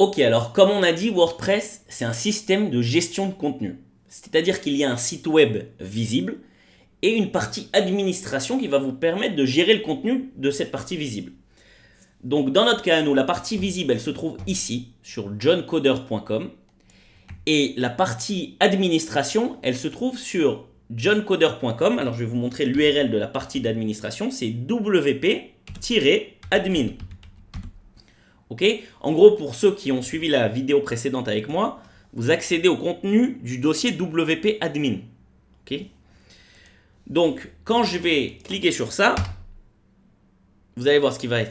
Ok, alors comme on a dit, WordPress, c'est un système de gestion de contenu. C'est-à-dire qu'il y a un site web visible et une partie administration qui va vous permettre de gérer le contenu de cette partie visible. Donc dans notre cas, nous, la partie visible, elle se trouve ici, sur johncoder.com. Et la partie administration, elle se trouve sur johncoder.com. Alors je vais vous montrer l'URL de la partie d'administration, c'est wp-admin. Ok, en gros, pour ceux qui ont suivi la vidéo précédente avec moi, vous accédez au contenu du dossier WP Admin. Ok, donc, quand je vais cliquer sur ça, vous allez voir ce qui va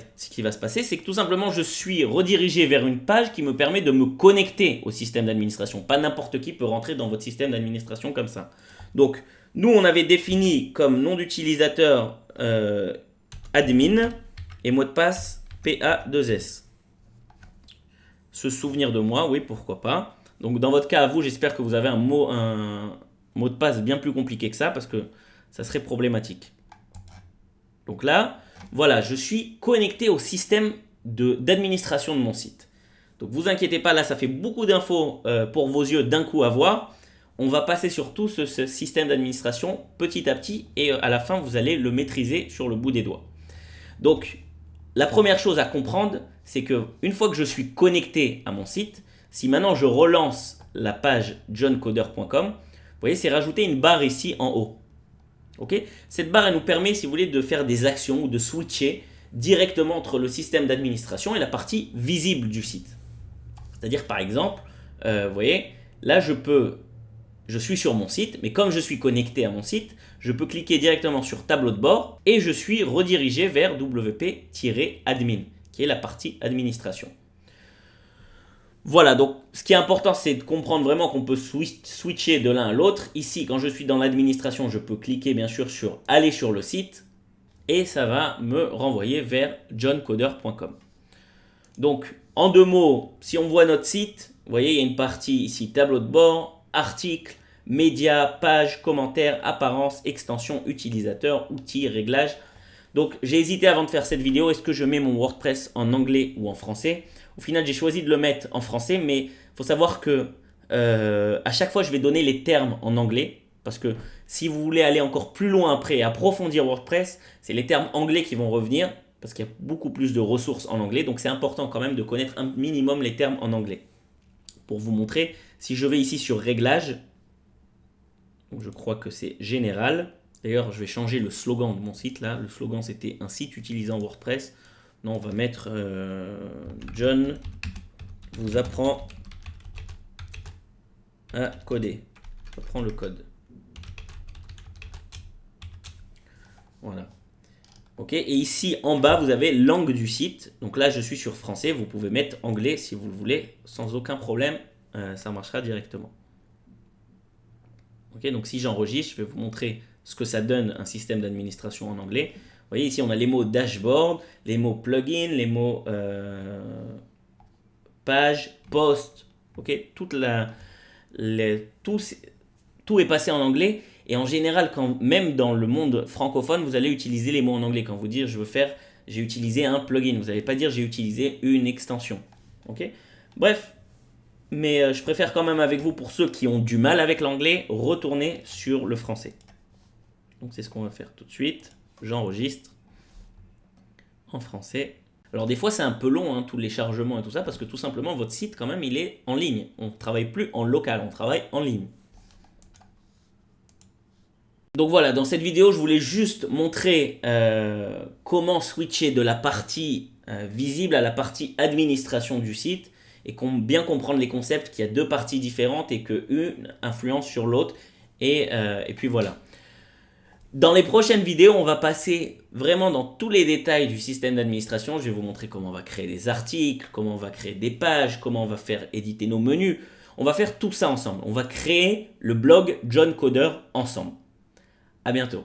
se passer. C'est que tout simplement, je suis redirigé vers une page qui me permet de me connecter au système d'administration. Pas n'importe qui peut rentrer dans votre système d'administration comme ça. Donc, nous, on avait défini comme nom d'utilisateur admin et mot de passe PA2S. Se souvenir de moi, oui, pourquoi pas. Donc dans votre cas à vous, j'espère que vous avez un mot de passe bien plus compliqué que ça parce que ça serait problématique. Donc là, voilà, je suis connecté au système d'administration de mon site. Donc vous inquiétez pas, là ça fait beaucoup d'infos pour vos yeux d'un coup à voir. On va passer sur tout ce système d'administration petit à petit et à la fin vous allez le maîtriser sur le bout des doigts. Donc la première chose à comprendre, c'est que une fois que je suis connecté à mon site, si maintenant je relance la page johncoder.com, vous voyez, c'est rajouter une barre ici en haut. Okay, cette barre, elle nous permet, si vous voulez, de faire des actions ou de switcher directement entre le système d'administration et la partie visible du site. C'est-à-dire, par exemple, vous voyez, là, je suis sur mon site, mais comme je suis connecté à mon site, je peux cliquer directement sur tableau de bord et je suis redirigé vers wp-admin, qui est la partie administration. Voilà, donc ce qui est important, c'est de comprendre vraiment qu'on peut switcher de l'un à l'autre. Ici, quand je suis dans l'administration, je peux cliquer bien sûr sur aller sur le site et ça va me renvoyer vers johncoder.com. Donc, en deux mots, si on voit notre site, vous voyez, il y a une partie ici, tableau de bord, articles, médias, pages, commentaires, apparence, extension, utilisateur, outils, réglages. Donc, j'ai hésité avant de faire cette vidéo, est-ce que je mets mon WordPress en anglais ou en français? Au final, j'ai choisi de le mettre en français, mais il faut savoir que à chaque fois, je vais donner les termes en anglais. Parce que si vous voulez aller encore plus loin après et approfondir WordPress, c'est les termes anglais qui vont revenir. Parce qu'il y a beaucoup plus de ressources en anglais. Donc, c'est important quand même de connaître un minimum les termes en anglais. Pour vous montrer, si je vais ici sur réglages, je crois que c'est général. D'ailleurs, je vais changer le slogan de mon site. Là, le slogan, c'était un site utilisant WordPress. Non, on va mettre John vous apprend à coder. On prend le code. Voilà. Ok, et ici en bas, vous avez langue du site. Donc là, je suis sur français. Vous pouvez mettre anglais si vous le voulez, sans aucun problème. Ça marchera directement. Ok, donc si j'enregistre, je vais vous montrer ce que ça donne un système d'administration en anglais. Vous voyez ici, on a les mots dashboard, les mots plugin, les mots page, post. Ok, tout est passé en anglais. Et en général, même dans le monde francophone, vous allez utiliser les mots en anglais. Quand vous dites j'ai utilisé un plugin. Vous n'allez pas dire j'ai utilisé une extension. Ok, bref. Mais je préfère quand même avec vous, pour ceux qui ont du mal avec l'anglais, retourner sur le français. Donc c'est ce qu'on va faire tout de suite. J'enregistre en français. Alors des fois c'est un peu long, tous les chargements et tout ça, parce que tout simplement votre site quand même il est en ligne. On ne travaille plus en local, on travaille en ligne. Donc voilà, dans cette vidéo je voulais juste montrer comment switcher de la partie visible à la partie administration du site. Et bien comprendre les concepts, qu'il y a deux parties différentes et qu'une influence sur l'autre. Et puis voilà. Dans les prochaines vidéos, on va passer vraiment dans tous les détails du système d'administration. Je vais vous montrer comment on va créer des articles, comment on va créer des pages, comment on va faire éditer nos menus. On va faire tout ça ensemble. On va créer le blog John Coder ensemble. À bientôt.